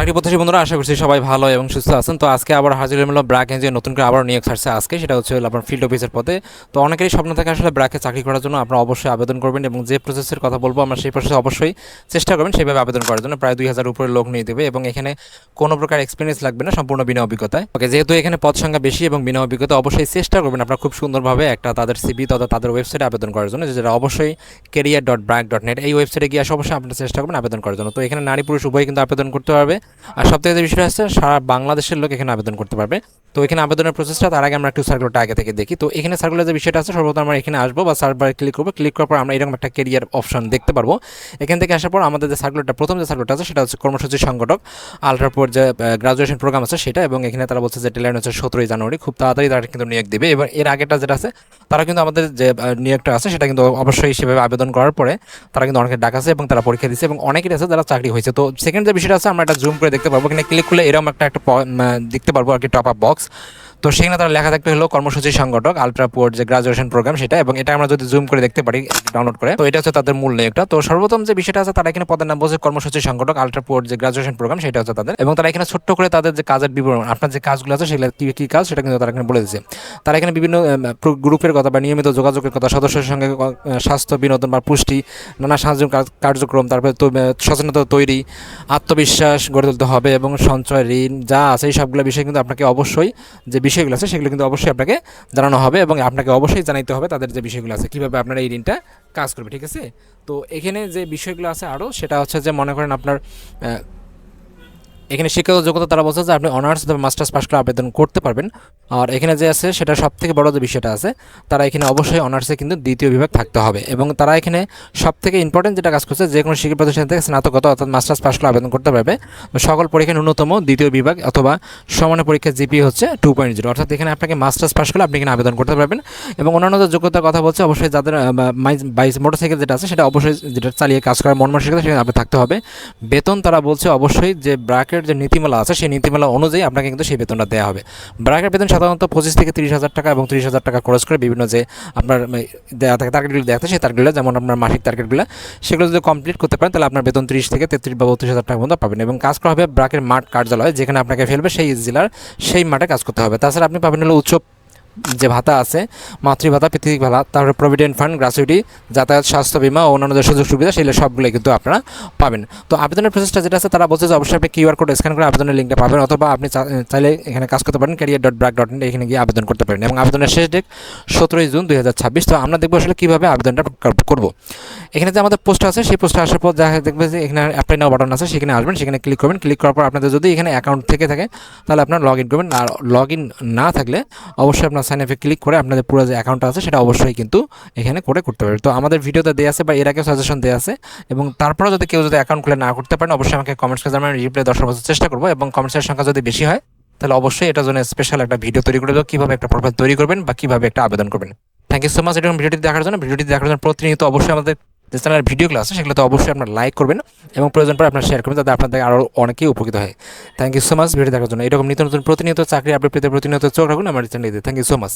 চাকরি প্রত্যাশী বন্ধুরা, আশা করছি সবাই ভালো এবং সুস্থ আছেন। তো আজকে আবার হাজির হলাম ব্র্যাক এনজিও নতুন করে আবার নিয়োগ ছাড়ছে আজকে, সেটা হচ্ছে আপনার ফিল্ড অফিসের পদে। তো অনেকেরই স্বপ্ন থাকে আসলে ব্র্যাকে চাকরি করার জন্য। আপনারা অবশ্যই আবেদন করবেন এবং যে প্রসেসের কথা বলবো আমরা সেই প্রসেসে অবশ্যই চেষ্টা করবেন সেভাবে আবেদন করার জন্য। প্রায় 2000 উপরে লোক নিয়ে দেবে এবং এখানে কোনো প্রকার এক্সপিরিয়েন্স লাগবে না, সম্পূর্ণ বিনা অভিজ্ঞতায়। ওকে, যেহেতু এখানে পদ সংখ্যা বেশি এবং বিনা অভিজ্ঞতা, অবশ্যই চেষ্টা করবেন আপনারা খুব সুন্দরভাবে একটা তাদের সিভি তথা তাদের ওয়েবসাইটে আবেদন করার জন্য, যেটা অবশ্যই career.bragg.net এই ওয়েবসাইটে গিয়ে অবশ্যই আপনারা চেষ্টা করবেন আবেদন করার জন্য। তো এখানে নারী পুরুষ উভয় কিন্তু আবেদন করতে পারবে। আর সবথেকে যে বিষয়টা আছে, সারা বাংলাদেশের লোক এখানে আবেদন করতে পারবে। তো এখানে আবেদনের প্রসেসটা তার আগে আমরা একটু সার্কুলারটা আগে থেকে দেখি। তো এখানে সার্কুলার যে বিষয়টা আছে, সর্বপ্রথম আমরা এখানে আসবো বা সার্ভারে ক্লিক করবো। ক্লিক করার পর আমরা এরকম একটা কেরিয়ার অপশন দেখতে পারবো। এখান থেকে আসার পর আমাদের যে সার্কুলারটা, প্রথম যে সার্কুলারটা আছে সেটা হচ্ছে কর্মসূচি সংগঠক আলট্রাপুর যে গ্রাজুয়েশন প্রোগ্রাম আছে সেটা, এবং এখানে তারা বলছে যে ডেডলাইন হচ্ছে 17ই জানুয়ারি, খুব তাড়াতাড়ি তারা কিন্তু নিয়োগ দেবে। এবার এর আগেটা যেটা আছে, তারা কিন্তু আমাদের যে নিয়োগটা আছে সেটা কিন্তু অবশ্যই সেভাবে আবেদন করার পরে তারা কিন্তু অনেকে ডাকাছে এবং তারা পরীক্ষা দিচ্ছে এবং অনেকের আছে যারা চাকরি হয়েছে। তো সেকেন্ড যে বিষয়টা আছে, আমরা একটা জুম করে দেখতে পারবো। এখানে ক্লিক করলে এরকম একটা দেখতে পারবো আর কি, টপ আপ বক্স। তো সেখানে তারা লেখা থাকতে হলো কর্মসূচি সংগঠক আলট্রাপুর যে গ্রাজুয়েশন প্রোগ্রাম সেটা, এবং এটা আমরা যদি জুম করে দেখতে পারি ডাউনলোড করে, তো এটা হচ্ছে তাদের মূল নিয়োগটা। তো সর্বপ্রথম যে বিষয়টা আছে, তারা এখানে পদের নাম বলছে কর্মসূচি সংগঠক আলট্রাপুর যে গ্রাজুয়েশন প্রোগ্রাম সেটা হচ্ছে তাদের, এবং তারা এখানে ছোট্ট করে তাদের যে কাজের বিবরণ, আপনার যে কাজগুলো আছে সেগুলো কী কী কাজ সেটা কিন্তু তারা এখানে বলে দিচ্ছে। তারা এখানে বিভিন্ন গ্রুপের কথা বা নিয়মিত যোগাযোগের কথা, সদস্যের সঙ্গে স্বাস্থ্য বিনোদন বা পুষ্টি, নানা সাহায্য কার্যক্রম, তারপরে সচেতনতা তৈরি, আত্মবিশ্বাস গড়ে তুলতে হবে এবং সঞ্চয়, ঋণ যা আছে এই সবগুলো বিষয় কিন্তু আপনাকে অবশ্যই, যে বিষয়গুলো আছে সেগুলো কিন্তু অবশ্যই আপনাকে জানানো হবে এবং আপনাকে অবশ্যই জানাইতে হবে তাদের যে বিষয়গুলো আছে, কীভাবে আপনারা এই ঋণটা কাজ করবে। ঠিক আছে? তো এখানে যে বিষয়গুলো আছে আরও, সেটা হচ্ছে যে মনে করেন আপনার এখানে শিক্ষাগত যোগ্যতা তারা বলছে যে আপনি অনার্স অথবা মাস্টার্স পাস করে আবেদন করতে পারবেন। আর এখানে যে আছে সেটা সবথেকে বড় যে বিষয়টা আছে, তারা এখানে অবশ্যই অনার্সে কিন্তু দ্বিতীয় বিভাগ থাকতে হবে, এবং তারা এখানে সবথেকে ইম্পর্টেন্ট যেটা কাজ করছে, যে কোনো শিক্ষা প্রতিষ্ঠান থেকে স্নাতকতা অর্থাৎ মাস্টার্স পাস করে আবেদন করতে পারবে। সকল পরীক্ষায় ন্যূনতম দ্বিতীয় বিভাগ অথবা সমানের পরীক্ষার জিপি হচ্ছে 2.0, অর্থাৎ এখানে আপনাকে মাস্টার্স পাস করলে আপনি এখানে আবেদন করতে পারবেন। এবং অন্যান্য যোগ্যতার কথা বলছে, অবশ্যই যাদের মোটরসাইকেল যেটা আছে সেটা অবশ্যই, যেটা চালিয়ে কাজ করার মন মানসিকতা সেখানে আপনি থাকতে হবে। বেতন তারা বলছে অবশ্যই যে ব্র্যাকের যে নীতিমালা আছে সেই নীতিমালা অনুযায়ী আপনাকে কিন্তু সেই বেতনটা দেওয়া হবে। ব্র্যাকের বেতন সাধারণত 25 থেকে 30,000 টাকা এবং 30,000 টাকা খরচ করে বিভিন্ন যে আপনার দেওয়া থাকে টার্গেটগুলো দেওয়া থাকে, সেই টার্গেটগুলো যেমন আপনার মাসিক টার্গেটগুলো, সেগুলো যদি কমপ্লিট করতে পারেন তাহলে আপনার বেতন 30 থেকে 33 বা 32,000 টাকা মতো পাবেন। এবং কাজ করা হবে ব্র্যাকের মাঠ কার্যালয়, যেখানে আপনাকে ফেলবে সেই জেলার সেই মাঠে কাজ করতে হবে। তাছাড়া আপনি পাবেন হলো উৎসব যে ভাতা আছে, মাতৃভাতা, পিতৃ ভাতা, তারপরে প্রভিডেন্ট ফান্ড, গ্র্যাচুইটি, যাতায়াত, স্বাস্থ্য বিমা ও অন্যান্য যে সুযোগ সুবিধা সেগুলো সবগুলোই কিন্তু আপনারা পাবেন। তো আবেদনের প্রসেসটা যেটা আছে, তারা বলছে যে অবশ্যই আপনি কিউআর কোড স্ক্যান করে আবেদনের লিঙ্কটা পাবেন, অথবা আপনি চাইলে এখানে কাজ করতে পারেন career.bragg.net, এখানে গিয়ে আবেদন করতে পারেন। এবং আবেদনের শেষ ডেট 17ই জুন 2026। তো আমরা দেখবো আসলে কীভাবে আবেদনটা করবো। এখানে যে আমাদের পোস্ট আছে, সেই পোস্টে আসার পর যা দেখবে যে এখানে অ্যাপ্লাই নাও বাটন আছে, সেখানে আসবেন, সেখানে ক্লিক করবেন। ক্লিক করার পর আপনাদের যদি এখানে অ্যাকাউন্ট থেকে থাকে তাহলে আপনার লগ ইন করবেন, আর লগ ইন না থাকলে অবশ্যই আপনার সাইন আপে ক্লিক করে আপনাদের পুরো যে অ্যাকাউন্টটা আছে সেটা অবশ্যই কিন্তু এখানে করতে পারবেন। তো আমাদের ভিডিওতে দেওয়া আছে বা এর আগে সাজেশন দেওয়া আছে, এবং তারপরেও যদি কেউ যদি অ্যাকাউন্ট খুলে না করতে পারেন, অবশ্যই আমাকে কমেন্টস করে জানাবেন, রিপ্লাই 10 বছর চেষ্টা করবো। এবং কমেন্টসের সংখ্যা যদি বেশি হয় তাহলে অবশ্যই এটার জন্য স্পেশাল একটা ভিডিও তৈরি করে দেবো, কীভাবে একটা প্রোফাইল তৈরি করবেন বা কীভাবে একটা আবেদন করবেন। থ্যাংক ইউ সো মাচ এরকম ভিডিওটি দেখার জন্য। প্রতিনিয়ত অবশ্যই আমাদের যে চ্যানেলের ভিডিওগুলো আছে সেগুলোতে অবশ্যই আপনার লাইক করবেন এবং প্রয়োজন পড়ে আপনার শেয়ার করবেন, যাতে আপনাদের আরও অনেকেই উপকৃত হয়। Thank you so much video দেখার জন্য। এরকম নিত্য নতুন প্রতিনিয়ত চাকরি আপডেট পেতে প্রতিনিয়ত চোখ রাখুন আমার চ্যানেলে। Thank you so much.